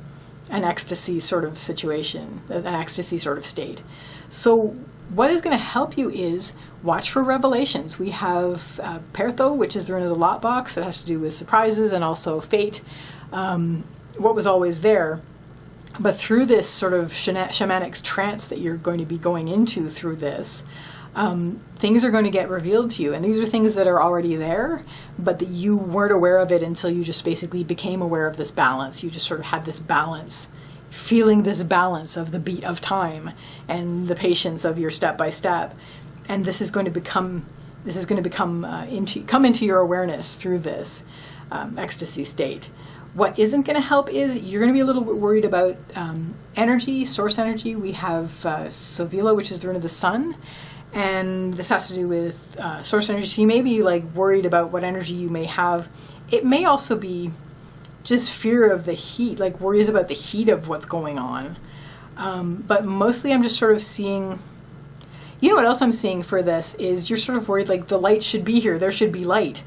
an ecstasy sort of situation, an ecstasy sort of state. So what is going to help you is watch for revelations. We have Pertho, which is the rune of the lot box. It has to do with surprises and also fate, what was always there. But through this sort of shamanic trance that you're going to be going into through this, things are going to get revealed to you. And these are things that are already there, but that you weren't aware of it until you just basically became aware of this balance. You just sort of had this balance, feeling this balance of the beat of time and the patience of your step by step. And this is going to come into your awareness through this ecstasy state. What isn't going to help is you're going to be a little bit worried about energy, source energy. We have Sovila, which is the rune of the sun, and this has to do with source energy. So you may be like worried about what energy you may have. It may also be just fear of the heat, like worries about the heat of what's going on. But mostly I'm just sort of seeing, you know what else I'm seeing for this is you're sort of worried like the light should be here, there should be light,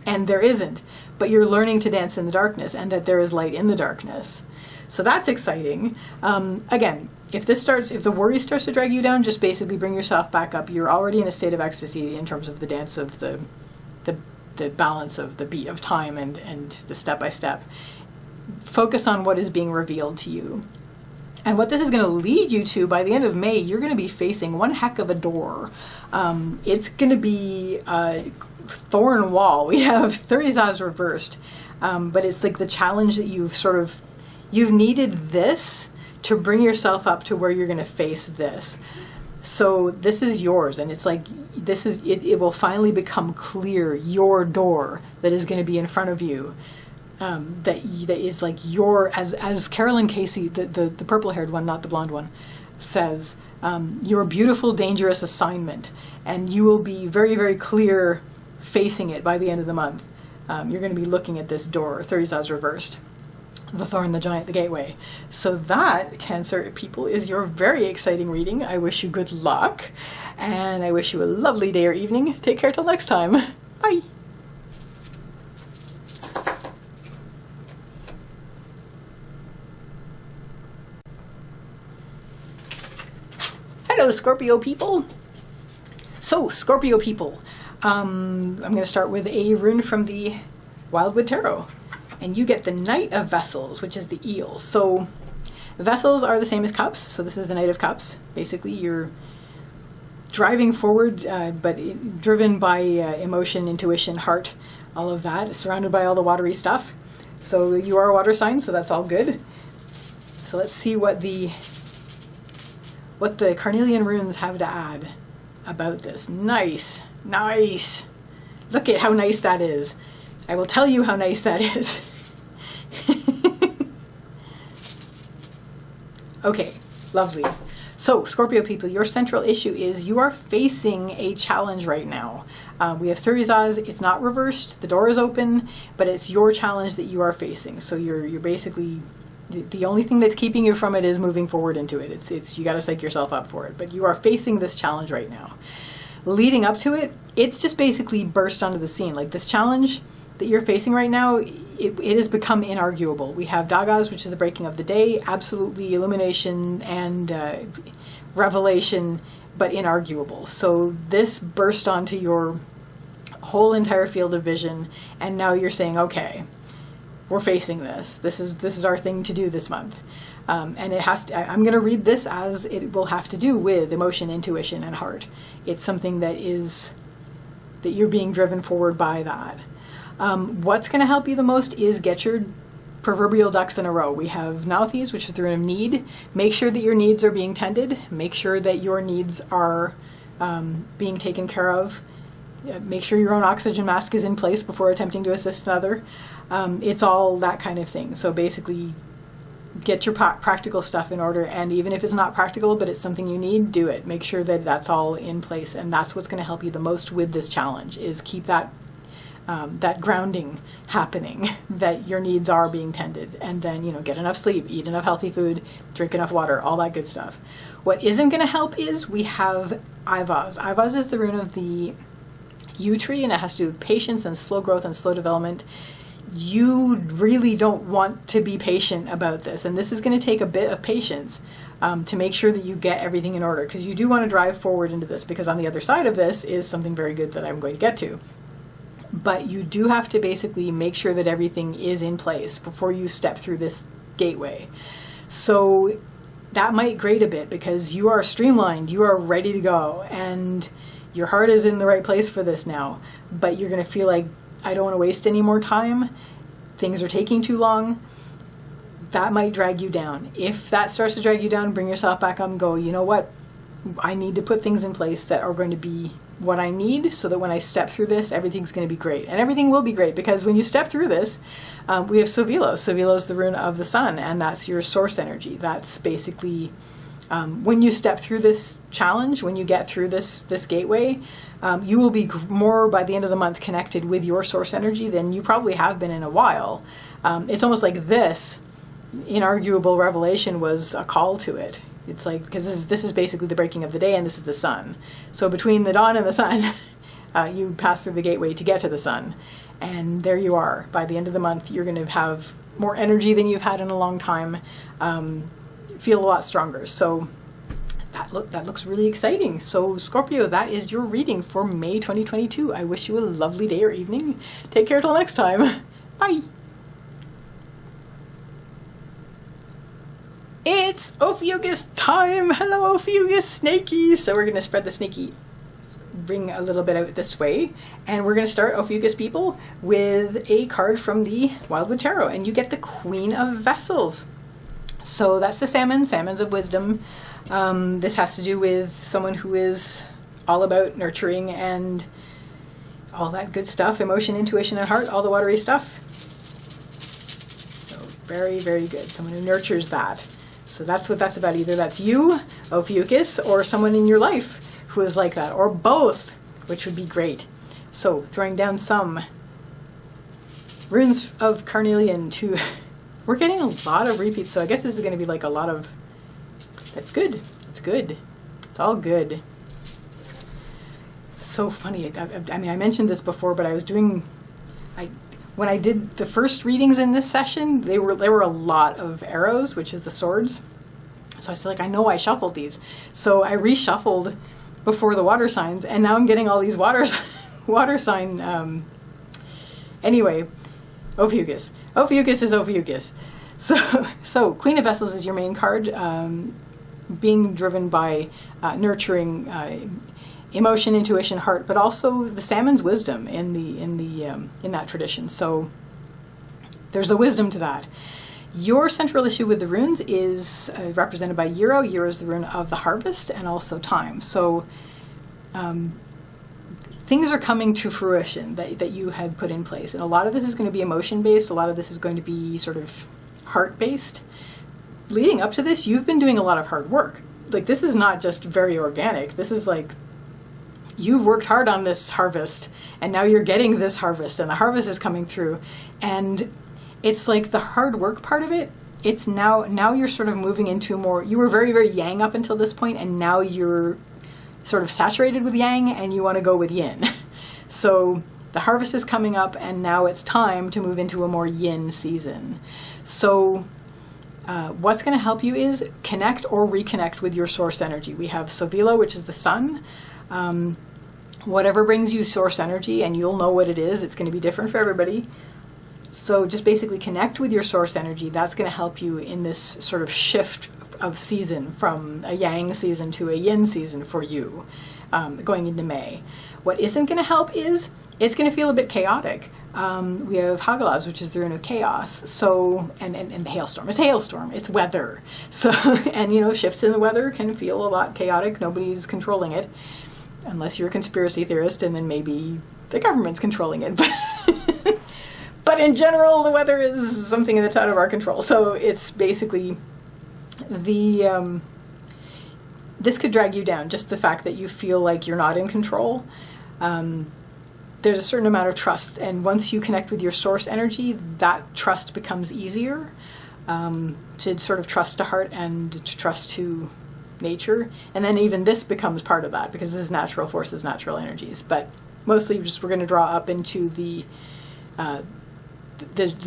and there isn't. But you're learning to dance in the darkness and that there is light in the darkness. So that's exciting. Again, if the worry starts to drag you down, just basically bring yourself back up. You're already in a state of ecstasy in terms of the dance of the balance of the beat of time and the step by step. Focus on what is being revealed to you. And what this is going to lead you to, by the end of May, you're going to be facing one heck of a door. It's going to be thorn wall. We have Taurus reversed, but it's like the challenge that you've needed this to bring yourself up to where you're going to face this. So this is yours, and it's like it will finally become clear, your door that is going to be in front of you, that is like your, as Carolyn Casey, the purple haired one, not the blonde one, says, your beautiful dangerous assignment, and you will be very, very clear facing it by the end of the month. You're going to be looking at this door, Taurus reversed, the thorn, the giant, the gateway. So that, Cancer people, is your very exciting reading. I wish you good luck, and I wish you a lovely day or evening. Take care till next time. Bye. Hello, Scorpio people. So, Scorpio people, I'm going to start with a rune from the Wildwood Tarot. And you get the Knight of Vessels, which is the eel. So vessels are the same as cups. So this is the Knight of Cups. Basically, you're driving forward, but driven by emotion, intuition, heart, all of that, surrounded by all the watery stuff. So you are a water sign, so that's all good. So let's see what the Carnelian Runes have to add about this. Nice, nice. Look at how nice that is. I will tell you how nice that is. Okay, lovely. So, Scorpio people, your central issue is you are facing a challenge right now. We have Taurus, it's not reversed, the door is open, but it's your challenge that you are facing. So you're basically, the only thing that's keeping you from it is moving forward into it. It's you got to psych yourself up for it, but you are facing this challenge right now. Leading up to it, it's just basically burst onto the scene. Like this challenge that you're facing right now, it has become inarguable. We have Dagas, which is the breaking of the day, absolutely illumination and revelation, but inarguable. So this burst onto your whole entire field of vision, and now you're saying, okay, we're facing this. This is our thing to do this month. And it has to, I'm going to read this as it will have to do with emotion, intuition, and heart. It's something that is that you're being driven forward by that. What's going to help you the most is get your proverbial ducks in a row. We have Nauthies, which is the Rune of Need. Make sure that your needs are being tended. Make sure that your needs are being taken care of. Make sure your own oxygen mask is in place before attempting to assist another. It's all that kind of thing. So basically, get your practical stuff in order, and even if it's not practical but it's something you need, do it. Make sure that that's all in place, and that's what's going to help you the most with this challenge, is keep that that grounding happening, that your needs are being tended, and then, you know, get enough sleep, eat enough healthy food, drink enough water, all that good stuff. What isn't going to help is we have Ivaz. Ivaz is the rune of the yew tree, and it has to do with patience and slow growth and slow development. You really don't want to be patient about this, and this is going to take a bit of patience to make sure that you get everything in order, because you do want to drive forward into this, because on the other side of this is something very good that I'm going to get to. But you do have to basically make sure that everything is in place before you step through this gateway. So that might grate a bit, because you are streamlined, you are ready to go, and your heart is in the right place for this now, but you're going to feel like, I don't want to waste any more time, things are taking too long. That might drag you down. If that starts to drag you down, bring yourself back up and go, you know what, I need to put things in place that are going to be what I need, so that when I step through this, everything's going to be great. And everything will be great, because when you step through this, we have Sovilo. Sovilo is the rune of the sun, and that's your source energy. That's basically, when you step through this challenge, when you get through this gateway, you will be more, by the end of the month, connected with your source energy than you probably have been in a while. It's almost like this inarguable revelation was a call to it. It's like, because this is basically the breaking of the day, and this is the sun. So between the dawn and the sun, you pass through the gateway to get to the sun. And there you are. By the end of the month, you're going to have more energy than you've had in a long time. Feel a lot stronger. So that looks really exciting. So Scorpio, that is your reading for May 2022. I wish you a lovely day or evening. Take care till next time. Bye. It's Ophiuchus time! Hello, Ophiuchus Snaky! So we're going to spread the snaky ring a little bit out this way, and we're going to start, Ophiuchus people, with a card from the Wildwood Tarot, and you get the Queen of Vessels. So that's the salmons of wisdom. This has to do with someone who is all about nurturing and all that good stuff, emotion, intuition, and heart, all the watery stuff. So very, very good. Someone who nurtures that. So that's what that's about. Either that's you, Ophiuchus, or someone in your life who is like that, or both, which would be great. So throwing down some runes of Carnelian to... We're getting a lot of repeats, so I guess this is going to be like a lot of... That's good. It's good. It's all good. It's so funny. I mean, I mentioned this before, but I was doing... When I did the first readings in this session, there were a lot of arrows, which is the swords. So I was like, I know I shuffled these. So I reshuffled before the water signs, and now I'm getting all these water sign. Anyway, Ophiuchus. Ophiuchus is Ophiuchus. So Queen of Vessels is your main card, being driven by nurturing emotion, intuition, heart, but also the salmon's wisdom in that tradition. So there's a wisdom to that. Your central issue with the runes is represented by Euro. Euro is the rune of the harvest and also time. So things are coming to fruition that you had put in place, and a lot of this is going to be emotion based. A lot of this is going to be sort of heart based. Leading up to this, you've been doing a lot of hard work. Like, this is not just very organic. This is like, you've worked hard on this harvest, and now you're getting this harvest, and the harvest is coming through. And it's like the hard work part of it, it's now you're sort of moving into more, you were very, very yang up until this point, and now you're sort of saturated with yang, and you want to go with yin. So the harvest is coming up, and now it's time to move into a more yin season. So what's going to help you is connect or reconnect with your source energy. We have Sovilo, which is the sun. Whatever brings you source energy, and you'll know what it is, it's going to be different for everybody. So just basically connect with your source energy. That's going to help you in this sort of shift of season from a yang season to a yin season for you, going into May. What isn't going to help is it's going to feel a bit chaotic. We have Hagalaz, which is the rune of chaos. So, and the hailstorm. It's hailstorm. It's weather. So, and you know, shifts in the weather can feel a lot chaotic. Nobody's controlling it, unless you're a conspiracy theorist, and then maybe the government's controlling it. But in general, the weather is something that's out of our control. So it's basically the this could drag you down. Just the fact that you feel like you're not in control. There's a certain amount of trust, and once you connect with your source energy, that trust becomes easier to sort of trust to heart and to trust to nature. And then even this becomes part of that, because this is natural forces, natural energies. But mostly just we're going to draw up into the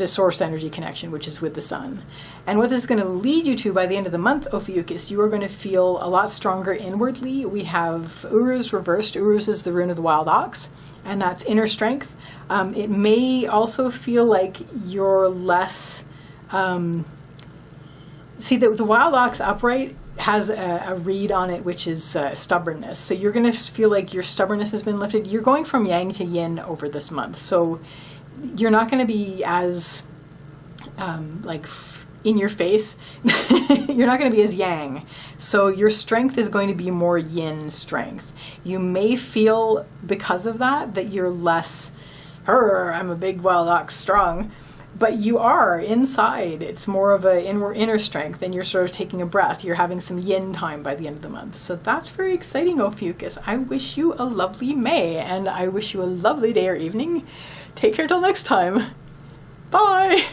source energy connection, which is with the sun. And what this is going to lead you to by the end of the month, Ophiuchus, you are going to feel a lot stronger inwardly. We have Uruz reversed. Uruz is the rune of the wild ox, and that's inner strength. It may also feel like you're less... see, the wild ox upright has a reed on it, which is stubbornness. So you're going to feel like your stubbornness has been lifted. You're going from yang to yin over this month. So you're not going to be as like in your face. You're not going to be as yang. So your strength is going to be more yin strength. You may feel because of that you're less, I'm a big wild ox strong. But you are inside. It's more of a inner strength, and you're sort of taking a breath. You're having some yin time by the end of the month. So that's very exciting, Ophiuchus. I wish you a lovely May, and I wish you a lovely day or evening. Take care till next time. Bye!